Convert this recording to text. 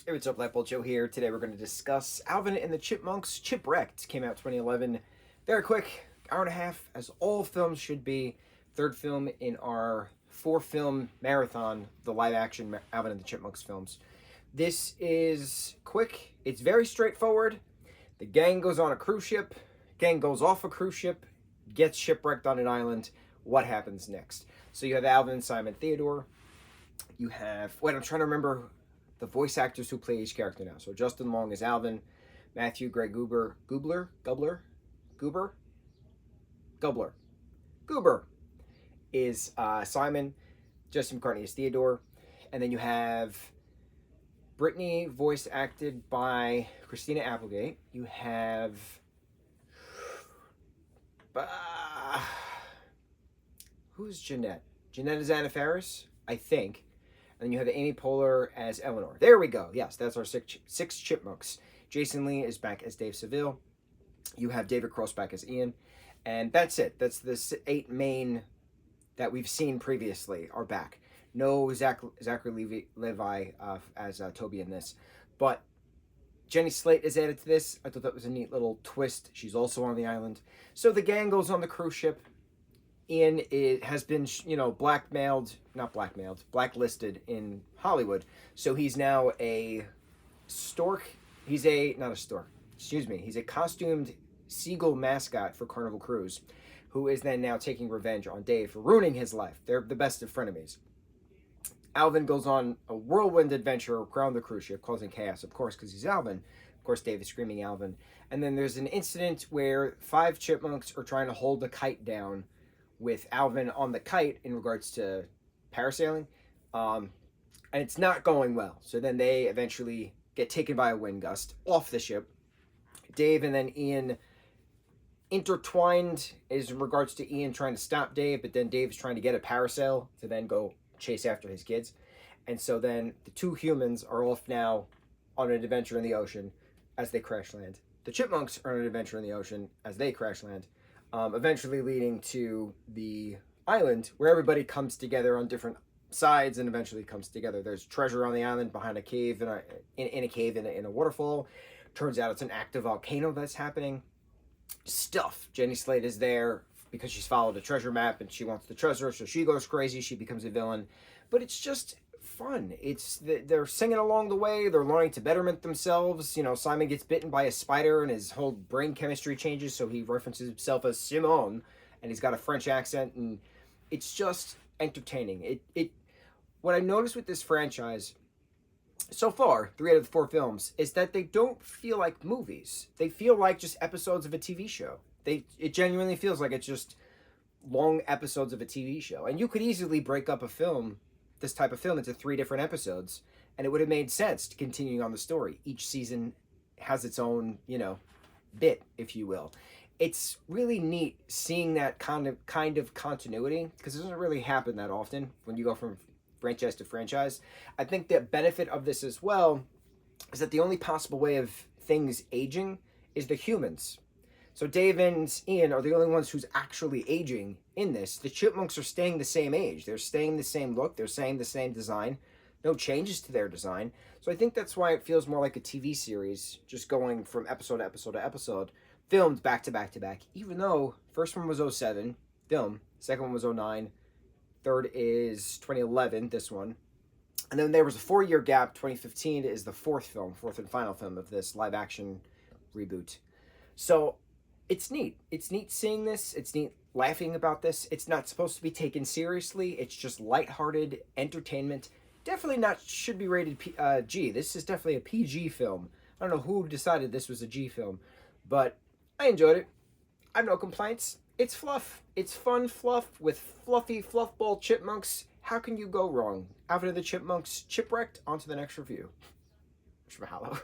Hey, what's up, lightboltjoe here. Today we're going to discuss Alvin and the Chipmunks. Chipwrecked came out 2011. Very quick, hour and a half, as all films should be. Third film in our 4-film marathon, the live-action Alvin and the Chipmunks films. This is quick. It's very straightforward. The gang goes on a cruise ship. Gang goes off a cruise ship, gets shipwrecked on an island. What happens next? So you have Alvin, Simon, Theodore. You have... Wait, I'm trying to remember the voice actors who play each character now. So Justin Long is Alvin, Matthew Greg Goober is Simon, Justin McCartney is Theodore, and then you have Brittany, voice acted by Christina Applegate. You have who's Jeanette? Jeanette is Anna Faris, I think. And then you have Amy Poehler as Eleanor. There we go. Yes, that's our six Chipmunks. Jason Lee is back as Dave Seville. You have David Cross back as Ian. And that's it. That's the 8 main that we've seen previously are back. No Zachary Levi as Toby in this. But Jenny Slate is added to this. I thought that was a neat little twist. She's also on the island. So the gang goes on the cruise ship. Ian has been, blacklisted in Hollywood. So he's now a stork. He's a costumed seagull mascot for Carnival Cruise, who is then now taking revenge on Dave for ruining his life. They're the best of frenemies. Alvin goes on a whirlwind adventure around the cruise ship, causing chaos, of course, because he's Alvin. Of course, Dave is screaming Alvin. And then there's an incident where 5 chipmunks are trying to hold the kite down with Alvin on the kite in regards to parasailing, and it's not going well. So then they eventually get taken by a wind gust off the ship. Dave and then Ian intertwined is in regards to Ian trying to stop Dave, but then Dave's trying to get a parasail to then go chase after his kids. And so then the 2 humans are off now on an adventure in the ocean as they crash land. The chipmunks are on an adventure in the ocean as they crash land. Eventually leading to the island where everybody comes together on different sides and eventually comes together. There's treasure on the island behind a cave, in a waterfall. Turns out it's an active volcano that's happening. Stuff. Jenny Slate is there because she's followed a treasure map and she wants the treasure, so she goes crazy. She becomes a villain. But it's just fun. They're singing along the way. They're learning to betterment themselves. Simon gets bitten by a spider and his whole brain chemistry changes, so he references himself as Simon, and he's got a French accent, and it's just entertaining. What I noticed with this franchise so far, 3 out of the 4 films, is that they don't feel like movies. They feel like just episodes of a TV show. It genuinely feels like it's just long episodes of a TV show, and you could easily break up this type of film into 3 different episodes, and it would have made sense to continue on the story. Each season has its own, bit, if you will. It's really neat seeing that kind of continuity, because it doesn't really happen that often when you go from franchise to franchise. I think the benefit of this as well is that the only possible way of things aging is the humans. So Dave and Ian are the only ones who's actually aging in this. The chipmunks are staying the same age. They're staying the same look. They're staying the same design. No changes to their design. So I think that's why it feels more like a TV series, just going from episode to episode to episode, filmed back to back to back. Even though first one was 2007, film. Second one was 2009. Third is 2011, this one. And then there was a 4-year gap. 2015 is the 4th and final film of this live-action reboot. So it's neat. It's neat seeing this. It's neat laughing about this. It's not supposed to be taken seriously. It's just lighthearted entertainment. Definitely not should be rated G. This is definitely a PG film. I don't know who decided this was a G film, but I enjoyed it. I have no complaints. It's fluff. It's fun fluff with fluffy fluffball chipmunks. How can you go wrong? Alvin and the Chipmunks, Chipwrecked. On to the next review. Mahalo.